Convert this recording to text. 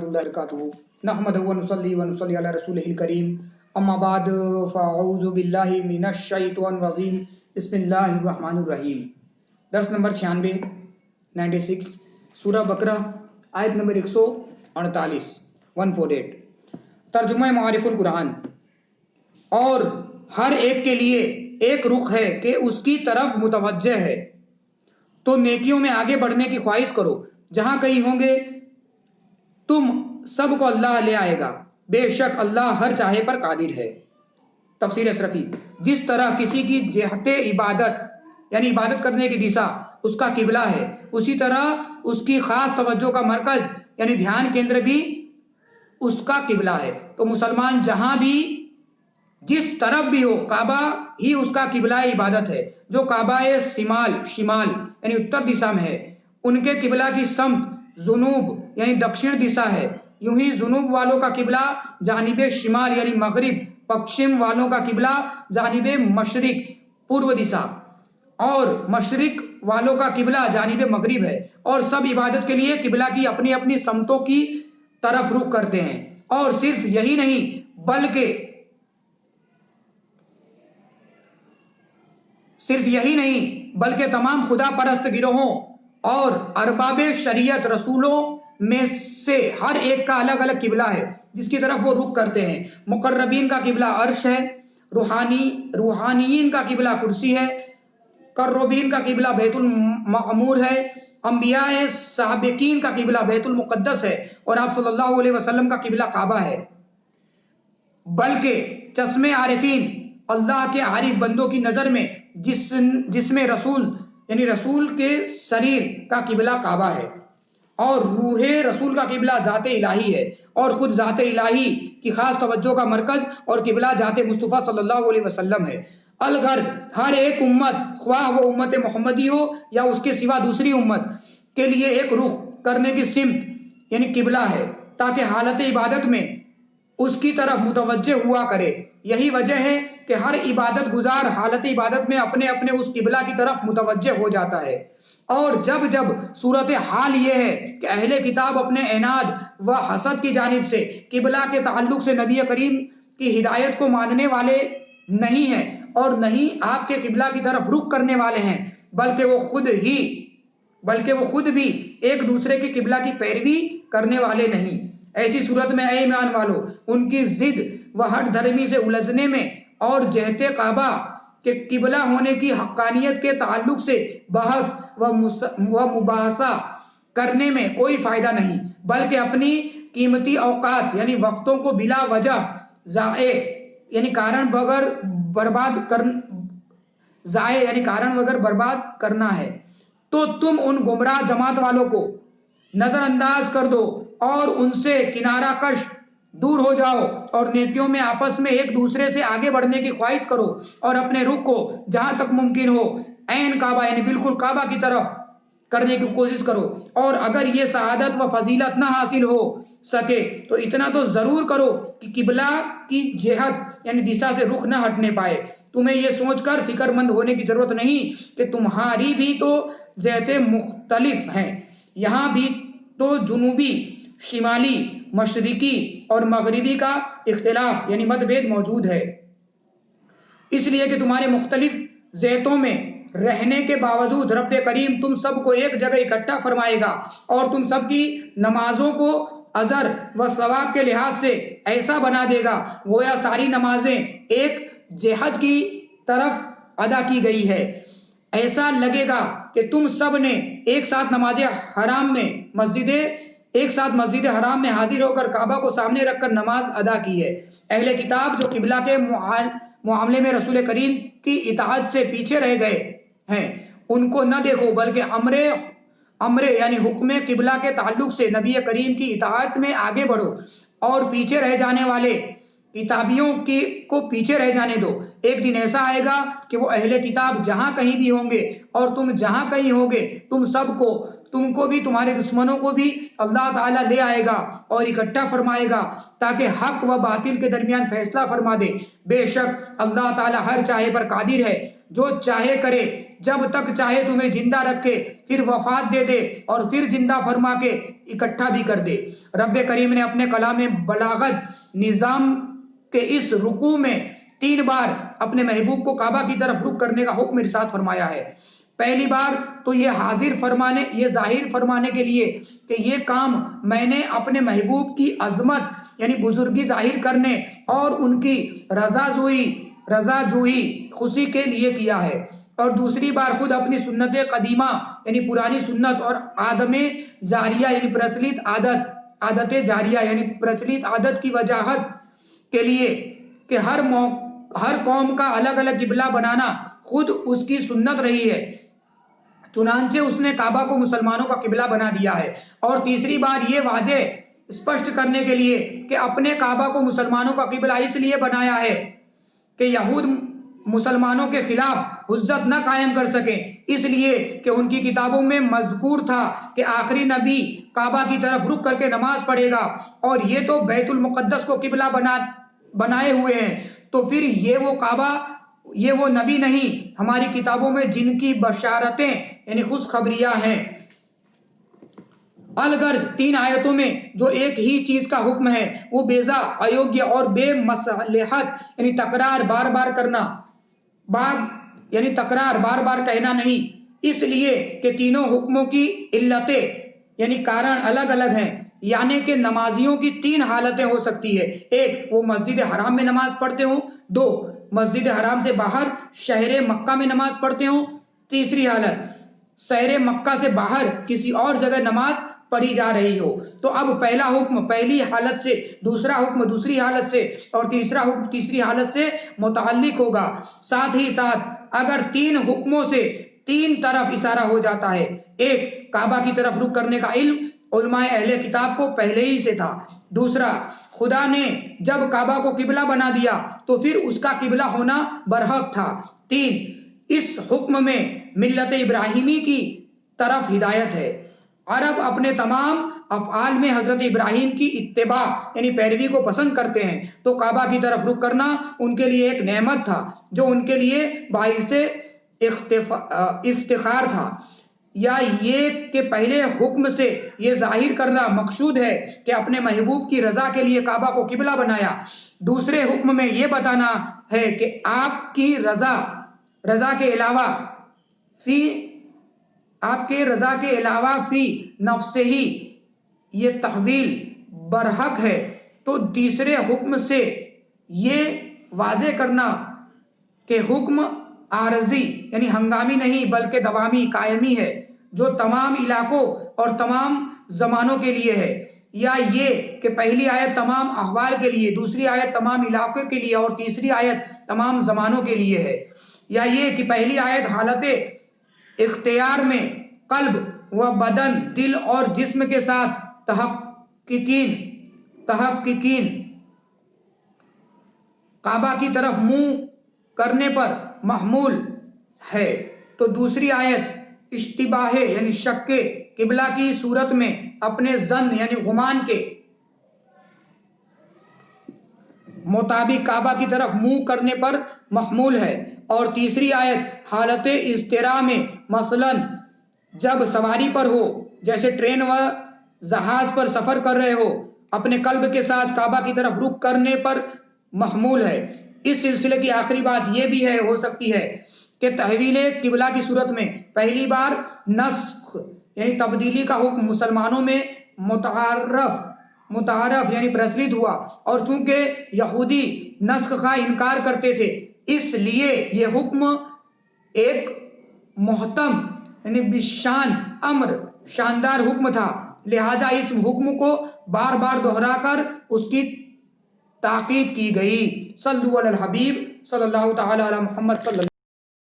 ورحمۃ اللہ وبرکاتہ نحمده ونصلی ونصلی علی رسولہ الکریم اما بعد فاعوذ باللہ من الشیطان الرجیم بسم اللہ الرحمن الرحیم۔ درس نمبر 96 سورہ بقرہ آیت نمبر 148 ترجمہ معارف القرآن۔ اور ہر ایک کے لیے ایک رخ ہے کہ اس کی طرف متوجہ ہے، تو نیکیوں میں آگے بڑھنے کی خواہش کرو، جہاں کہیں ہوں گے تم سب کو اللہ لے آئے گا، بے شک اللہ ہر چاہے پر قادر ہے۔ تفسیر اشرفی۔ جس طرح کسی کی جہت عبادت یعنی عبادت کرنے کی دشا اس کا قبلہ ہے، اسی طرح اس کی خاص توجہ کا مرکز یعنی دھیان کیندر بھی اس کا قبلہ ہے۔ تو مسلمان جہاں بھی جس طرف بھی ہو، کعبہ ہی اس کا قبلہ عبادت ہے۔ جو کعبہ شمال یعنی اتر دشا میں ہے، ان کے قبلہ کی سمت جنوب یعنی دکشن دشا ہے۔ یوں ہی جنوب والوں کا قبلہ جانب شمال یعنی مغرب، پشچم والوں کا قبلہ جانب مشرق پورو دشا، اور مشرق والوں کا قبلہ جانب مغرب ہے۔ اور سب عبادت کے لیے قبلہ کی اپنی اپنی سمتوں کی طرف رخ کرتے ہیں۔ اور صرف یہی نہیں بلکہ تمام خدا پرست گروہوں اور ارباب شریعت رسولوں میں سے ہر ایک کا الگ الگ قبلہ ہے جس کی طرف وہ رخ کرتے ہیں۔ مقربین کا قبلہ عرش ہے، روحانیین کا قبلہ کرسی ہے، قربین کا قبلہ بیت المعمور ہے، انبیاء سابقین کا قبلہ بیت المقدس ہے، اور آپ صلی اللہ علیہ وسلم کا قبلہ کعبہ ہے۔ بلکہ چشم عارفین اللہ کے عارف بندوں کی نظر میں جس میں رسول کے شریر کا قبلہ کعبہ ہے، اور روح رسول کا قبلہ ذات الہی ہے، اور خود ذات الہی کی خاص توجہ کا مرکز اور قبلہ ذات مصطفیٰ صلی اللہ علیہ وسلم ہے۔ الغرض ہر ایک امت، خواہ وہ امت محمدی ہو یا اس کے سوا دوسری امت، کے لیے ایک رخ کرنے کی سمت یعنی قبلہ ہے، تاکہ حالت عبادت میں اس کی طرف متوجہ ہوا کرے۔ یہی وجہ ہے کہ ہر عبادت گزار حالت عبادت میں اپنے اس قبلہ کی طرف متوجہ ہو جاتا ہے۔ اور جب صورت حال یہ ہے کہ اہل کتاب اپنے عناد و حسد کی جانب سے قبلہ کے تعلق سے نبی کریم کی ہدایت کو ماننے والے نہیں ہیں، اور نہیں آپ کے قبلہ کی طرف رخ کرنے والے ہیں، بلکہ وہ خود بھی ایک دوسرے کے قبلہ کی پیروی کرنے والے نہیں۔ ایسی صورت میں اے ایمان والو، ان کی ضد و ہٹ دھرمی سے الجھنے میں اور جہت کعبہ کے قبلہ ہونے کی حقانیت کے تعلق سے بحث و مباحثہ کرنے میں کوئی فائدہ نہیں، بلکہ اپنی قیمتی اوقات یعنی وقتوں کو بلا وجہ ضائع یعنی کارن بغیر برباد کرنا ہے۔ تو تم ان گمراہ جماعت والوں کو نظر انداز کر دو اور ان سے کنارہ کش دور ہو جاؤ، اور نیکیوں میں آپس میں ایک دوسرے سے آگے بڑھنے کی خواہش کرو، اور اپنے رخ کو جہاں تک ممکن ہو عین کعبہ یعنی بالکل کعبہ کی طرف کرنے کی کوشش کرو۔ اور اگر یہ سعادت و فضیلت نہ حاصل ہو سکے تو اتنا تو ضرور کرو کہ قبلہ کی جہت یعنی دشا سے رخ نہ ہٹنے پائے۔ تمہیں یہ سوچ کر فکر مند ہونے کی ضرورت نہیں کہ تمہاری بھی تو جہتیں مختلف ہیں، یہاں بھی تو جنوبی، شمالی، مشرقی اور مغربی کا اختلاف یعنی متبھید موجود ہے۔ اس لیے کہ تمہارے مختلف جہتوں میں رہنے کے باوجود رب کریم تم سب کو ایک جگہ اکٹھا فرمائے گا، اور تم سب کی نمازوں کو اجر و ثواب کے لحاظ سے ایسا بنا دے گا گویا ساری نمازیں ایک جہت کی طرف ادا کی گئی ہے۔ ایسا لگے گا کہ تم سب نے ایک ساتھ مسجد حرام میں حاضر ہو کر کعبہ کو سامنے رکھ کر نماز ادا کی ہے۔ اہل کتاب جو قبلہ کے معاملے میں رسول کریم کی اطاعت سے پیچھے رہ گئے ہیں، ان کو نہ دیکھو، بلکہ امر یعنی حکم قبلہ کے تعلق سے نبی کریم کی اطاعت میں آگے بڑھو، اور پیچھے رہ جانے والے کتابیوں کو پیچھے رہ جانے دو۔ ایک دن ایسا آئے گا کہ وہ اہل کتاب جہاں کہیں بھی ہوں گے اور تم جہاں کہیں ہوگے، تم کو بھی تمہارے دشمنوں کو بھی اللہ تعالیٰ لے آئے گا اور اکٹھا فرمائے گا، تاکہ حق و باطل کے درمیان فیصلہ فرما دے۔ بے شک اللہ تعالیٰ ہر چاہے پر قادر ہے۔ جو چاہے کرے، جب تک چاہے تمہیں زندہ رکھے، پھر وفات دے دے اور پھر زندہ فرما کے اکٹھا بھی کر دے۔ رب کریم نے اپنے کلام بلاغت نظام کے اس رکوع میں 3 بار اپنے محبوب کو کعبہ کی طرف رخ کرنے کا حکم ارشاد فرمایا ہے۔ پہلی بار تو یہ ظاہر فرمانے کے لیے کہ یہ کام میں نے اپنے محبوب کی عظمت یعنی بزرگی ظاہر کرنے اور ان کی رضا جوئی خوشی کے لیے کیا ہے، اور دوسری بار خود اپنی سنت قدیمہ یعنی پرانی سنت اور عادت جاریہ یعنی پرچلت عادت کی وجاہت کے لیے کہ ہر قوم کا الگ الگ قبلہ بنانا خود اس کی سنت رہی ہے، چنانچہ اس نے کعبہ کو مسلمانوں کا قبلہ بنا دیا ہے۔ اور تیسری بار یہ واضح اسپشٹ کرنے کے لیے کہ اپنے کعبہ کو مسلمانوں کا قبلہ اس لیے بنایا ہے کہ یہود مسلمانوں کے خلاف حجت نہ قائم کر سکیں، اس لیے کہ ان کی کتابوں میں مذکور تھا کہ آخری نبی کعبہ کی طرف رخ کر کے نماز پڑھے گا، اور یہ تو بیت المقدس کو قبلہ بنائے ہوئے ہیں، تو پھر یہ وہ نبی نہیں ہماری کتابوں میں جن کی بشارتیں یعنی خوشخبریاں ہیں۔ الغرض 3 آیتوں میں جو ایک ہی چیز کا حکم ہے وہ بیزا، ایوگیہ اور بے مصلحت یعنی تکرار بار بار کہنا نہیں، اس لیے کہ تینوں حکموں کی علتیں یعنی کارن الگ الگ ہیں، یعنی کہ نمازیوں کی 3 حالتیں ہو سکتی ہے: 1 وہ مسجد حرام میں نماز پڑھتے ہوں، 2 مسجد حرام سے باہر شہر مکہ میں نماز پڑھتے ہوں، تیسری حالت شہر مکہ سے باہر کسی اور جگہ نماز پڑھی جا رہی ہو۔ تو اب پہلا حکم پہلی حالت سے، دوسرا حکم دوسری حالت سے اور تیسرا حکم تیسری حالت سے متعلق ہوگا۔ ساتھ ہی ساتھ اگر 3 حکموں سے 3 طرف اشارہ ہو جاتا ہے: 1 کعبہ کی طرف رخ کرنے کا علم علماء اہل کتاب کو پہلے ہی سے تھا، دوسرا خدا نے جب کعبہ کو قبلہ بنا دیا تو پھر اس کا قبلہ ہونا برحق تھا، 3 اس حکم میں ملت ابراہیمی کی طرف ہدایت ہے۔ عرب اپنے تمام افعال میں حضرت ابراہیم کی اتباع یعنی پیروی کو پسند کرتے ہیں، تو کعبہ کی طرف رخ کرنا ان کے لیے ایک نعمت تھا جو ان کے لیے باعث افتخار تھا۔ یا یہ کہ پہلے حکم سے یہ ظاہر کرنا مقصود ہے کہ اپنے محبوب کی رضا کے لیے کعبہ کو قبلہ بنایا، دوسرے حکم میں یہ بتانا ہے کہ آپ کی رضا کے علاوہ فی نفس ہی یہ تحویل برحق ہے، تو تیسرے حکم سے یہ واضح کرنا کہ حکم عارضی یعنی ہنگامی نہیں بلکہ دوامی قائمی ہے، جو تمام علاقوں اور تمام زمانوں کے لیے ہے۔ یا یہ کہ پہلی آیت تمام احوال کے لیے، دوسری آیت تمام علاقوں کے لیے اور تیسری آیت تمام زمانوں کے لیے ہے۔ یا یہ کہ پہلی آیت حالت اختیار میں قلب و بدن، دل اور جسم کے ساتھ تحقیقین کعبہ کی طرف منہ کرنے پر محمول ہے، تو دوسری آیت اشتباہ یعنی شک کے قبلہ کی صورت میں اپنے ظن یعنی گمان کے مطابق کعبہ کی طرف منہ کرنے پر محمول ہے، اور تیسری آیت حالت اضطرار میں مثلا جب سواری پر ہو، جیسے ٹرین و جہاز پر سفر کر رہے ہو، اپنے قلب کے ساتھ کعبہ کی طرف رخ کرنے پر محمول ہے۔ اس سلسلے کی آخری بات یہ بھی ہو سکتی ہے کہ تحویل قبلہ کی صورت میں پہلی بار نسخ یعنی تبدیلی کا حکم مسلمانوں میں متعارف یعنی پرچلت ہوا، اور چونکہ یہودی نسخ کا انکار کرتے تھے اس لیے یہ حکم ایک محتم یعنی بشان امر شاندار حکم تھا، لہذا اس حکم کو بار بار دہرا کر اس کی تاکید کی گئی۔ صلو علی الحبیب صلی اللہ تعالی علی محمد صلی اللہ